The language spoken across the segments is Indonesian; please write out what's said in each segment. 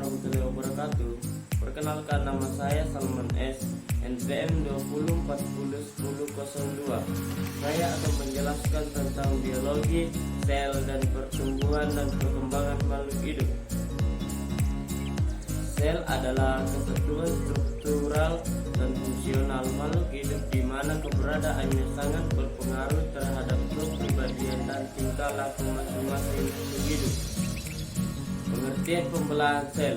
warahmatullahi wabarakatuh. Perkenalkan, nama saya Salman S, NPM 20401002. Saya akan menjelaskan tentang biologi, sel, dan pertumbuhan dan perkembangan makhluk hidup. Sel adalah kesatuan struktural dan fungsional makhluk hidup di mana keberadaannya sangat berpengaruh terhadap kepribadian dan tingkah laku masing-masing makhluk hidup. Pengertian pembelahan sel.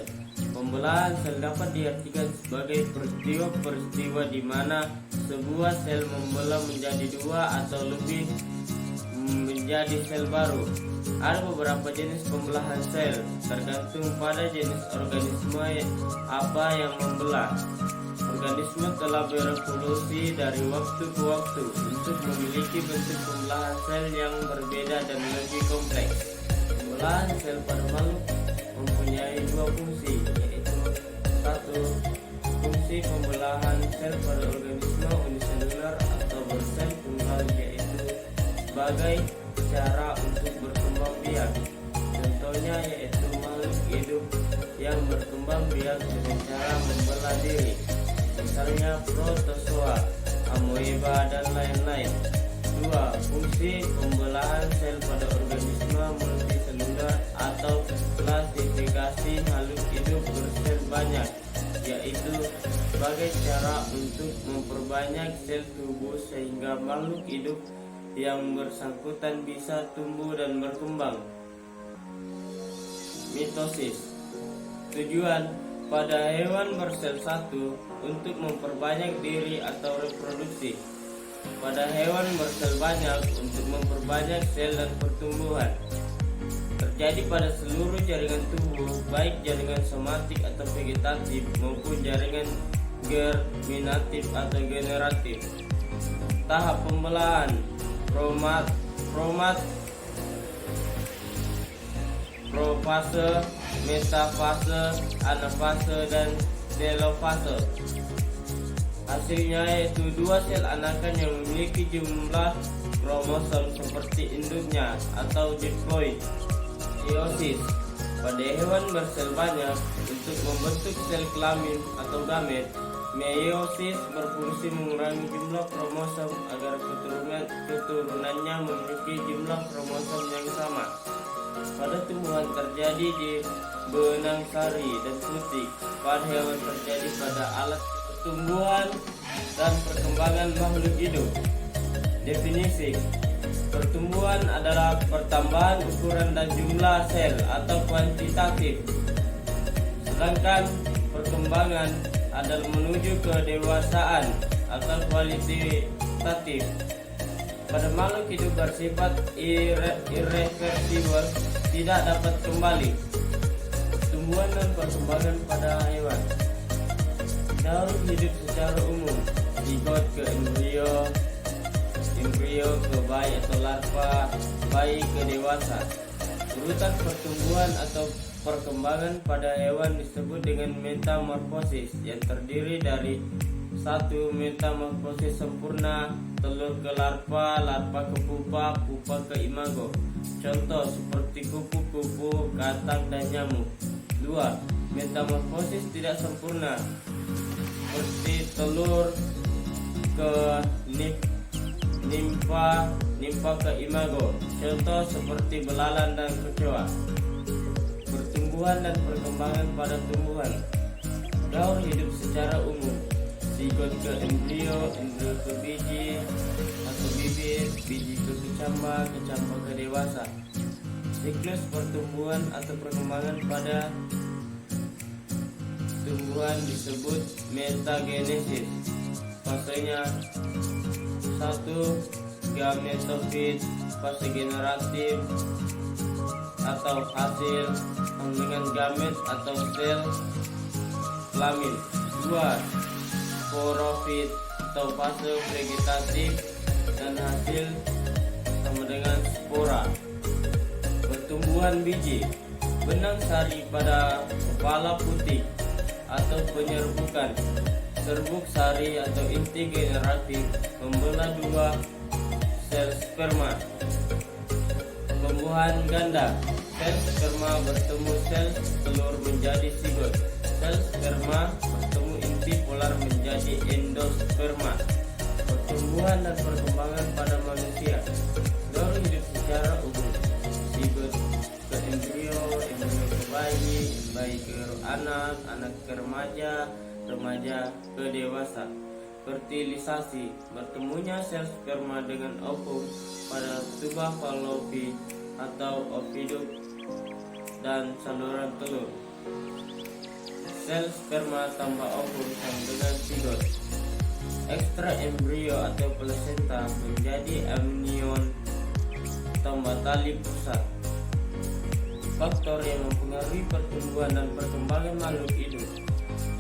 Pembelahan sel dapat diartikan sebagai peristiwa-peristiwa di mana sebuah sel membelah menjadi dua atau lebih menjadi sel baru. Ada beberapa jenis pembelahan sel, tergantung pada jenis organisme apa yang membelah. Organisme telah berevolusi dari waktu ke waktu untuk memiliki bentuk pembelahan sel yang berbeda dan lebih kompleks. Pembelahan sel pada makhluk mempunyai dua fungsi, yaitu satu, fungsi pembelahan sel pada organisme uniseluler atau bersel tunggal, yaitu sebagai cara untuk berkembang biak. Contohnya yaitu makhluk hidup yang berkembang biak dengan cara membelah diri, misalnya protozoa, amoeba, dan lain-lain. Dua, fungsi pembelahan sel pada organisme multiseluler atau klasifikasi makhluk hidup bersel banyak, yaitu sebagai cara untuk memperbanyak sel tubuh sehingga makhluk hidup yang bersangkutan bisa tumbuh dan berkembang. Mitosis. Tujuan pada hewan bersel satu untuk memperbanyak diri atau reproduksi. Pada hewan bersel banyak untuk memperbanyak sel dan pertumbuhan. Terjadi pada seluruh jaringan tubuh, baik jaringan somatik atau vegetatif maupun jaringan germinatif atau generatif. Tahap pembelahan: profase, metafase, anafase, dan telofase. Hasilnya yaitu dua sel anakan yang memiliki jumlah kromosom seperti induknya atau diploid. Meiosis. Pada hewan bersel banyak untuk membentuk sel kelamin atau gamet, meiosis berfungsi mengurangi jumlah kromosom agar keturunannya memiliki jumlah kromosom yang sama. Pada tumbuhan terjadi di benang sari dan putih. Pada hewan terjadi pada alat pertumbuhan dan perkembangan makhluk hidup. Definisi: pertumbuhan adalah pertambahan ukuran dan jumlah sel atau kuantitatif, sedangkan perkembangan adalah menuju kedewasaan atau kualitatif. Pada makhluk hidup bersifat irreversibel, tidak dapat kembali. Pertumbuhan dan perkembangan pada hewan. Daur hidup secara umum, zigot ke embrio, embrio ke bayi atau larva, bayi ke dewasa. Urutan pertumbuhan atau perkembangan pada hewan disebut dengan metamorfosis, yang terdiri dari satu, metamorfosis sempurna, telur ke larva, larva ke pupa, pupa ke imago. Contoh seperti kupu-kupu, katak, dan nyamuk. Dua, metamorfosis tidak sempurna, seperti telur ke nimfa ke imago. Contoh seperti belalang dan kecoa. Pertumbuhan dan perkembangan pada tumbuhan. Daur hidup secara umum, zigot ke embrio, embrio ke biji atau bibit, biji ke kecambah ke dewasa. Siklus pertumbuhan atau perkembangan pada tumbuhan disebut metagenesis. Fasenya: satu, gametofit, fase generatif atau hasil dengan gamet atau sel kelamin. Dua, sporofit atau fase vegetatif dan hasil sama dengan spora. Pertumbuhan biji. Benang sari pada kepala putih atau penyerbukan. Serbuk sari atau inti generatif membelah dua sel sperma. Pembuahan ganda. Sel sperma bertemu sel telur menjadi zigot. Sel sperma bertemu inti polar menjadi endosperma. Pertumbuhan dan perkembangan pada manusia. Baru hidup secara umum. Zigot ke embrio, embrio ke bayi, bayi ke anak, anak ke remaja, remaja ke dewasa. Fertilisasi, bertemunya sel sperma dengan ovum pada tuba Fallopi atau oviduk dan saluran telur. Sel sperma tambah ovum sama dengan zigot. Ekstra embrio atau plasenta menjadi amnion tambah tali pusat. Faktor yang mempengaruhi pertumbuhan dan perkembangan makhluk hidup.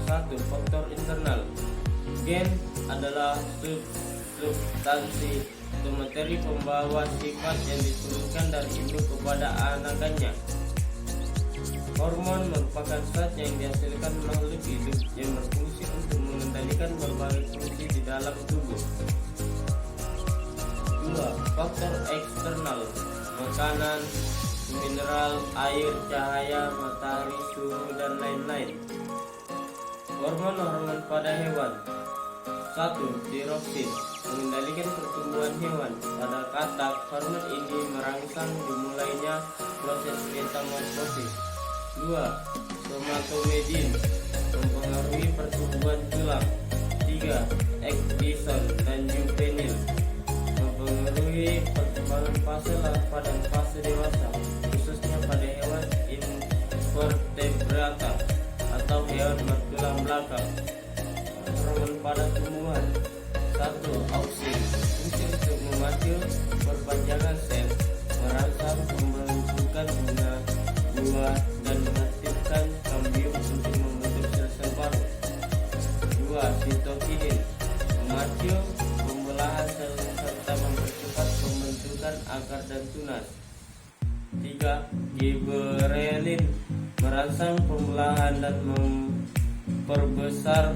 1. Faktor internal. Gen adalah substansi atau materi pembawa sifat yang diturunkan dari induk kepada anakannya. Hormon merupakan zat yang dihasilkan makhluk hidup yang berfungsi untuk mengendalikan berbagai fungsi di dalam tubuh. 2. Faktor eksternal. Makanan, mineral, air, cahaya, matahari, suhu, dan lain-lain. Hormon-hormon pada hewan. 1. Tiroksin, mengendalikan pertumbuhan hewan. Pada katak, hormon ini merangsang dimulainya proses metamorfosis. 2. Somatomedin, mempengaruhi pertumbuhan tulang. 3. Ecdison dan juvenil, mempengaruhi perkembangan fase larva dan fase dewasa, khususnya pada hewan invertebrata atau hewan bertulang belakang. Hormon pada tumbuhan. 1. Auksin, fungsi untuk memacu perpanjangan sel, merangsang pembentukan bunga, buah, dan mengaktifkan kambium untuk membentuk sel-sel baru. 2. Sitokinin, memacu pembelahan sel serta mempercepat pembentukan akar dan tunas. 3. Giberelin, merangsang pembelahan dan memperbesar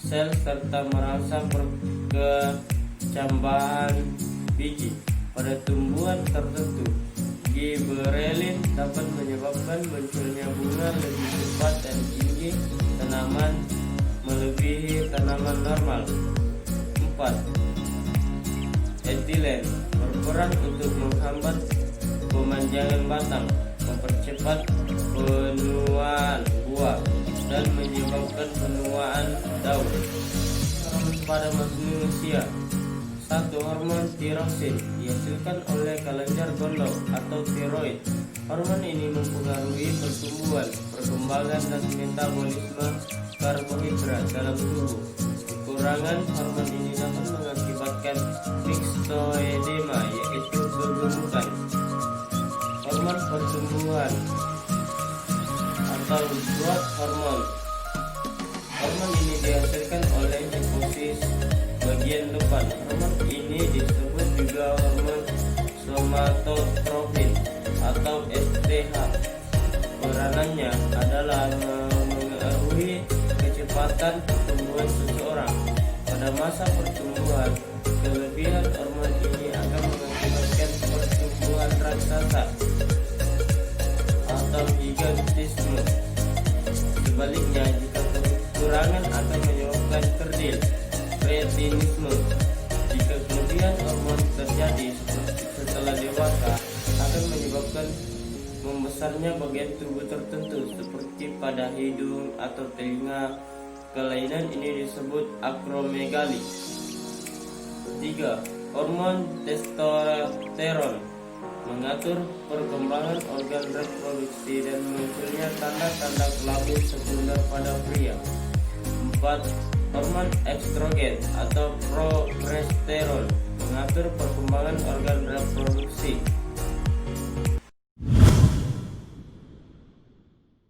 sel serta merangsang perkecambahan biji pada tumbuhan tertentu. Giberelin dapat menyebabkan munculnya bunga lebih cepat dan tinggi tanaman melebihi tanaman normal. 4. Etilen berperan untuk menghambat pemanjangan batang, mempercepat penuaan buah, dan menyebabkan penuaan daun. Hormon pada manusia. 1. Hormon tiroksin, dihasilkan oleh kelenjar gondok atau tiroid. Hormon ini mempengaruhi pertumbuhan, perkembangan, dan metabolisme karbohidrat dalam tubuh. Kekurangan hormon ini dapat mengakibatkan myxoedema, yaitu kegemukan. Hormon pertumbuhan atau growth hormone. Hormon ini dihasilkan oleh hipofisis bagian depan. Hormon ini disebut juga hormon somatotrofin atau STH. Peranannya adalah mengaruhi kecepatan pertumbuhan seseorang. Pada masa pertumbuhan, kelebihan hormon ini akan mengakibatkan pertumbuhan raksasa atau gigantisme. Sebaliknya, jika kekurangan akan menyebabkan kerdil, kretinisme. Jika kelebihan hormon terjadi setelah dewasa, akan menyebabkan membesarnya bagian tubuh tertentu seperti pada hidung atau telinga. Kelainan ini disebut akromegali. 3. Hormon testosteron mengatur perkembangan organ reproduksi dan munculnya tanda-tanda kelamin sekunder pada pria. 4. Hormon estrogen atau progesteron mengatur perkembangan organ reproduksi.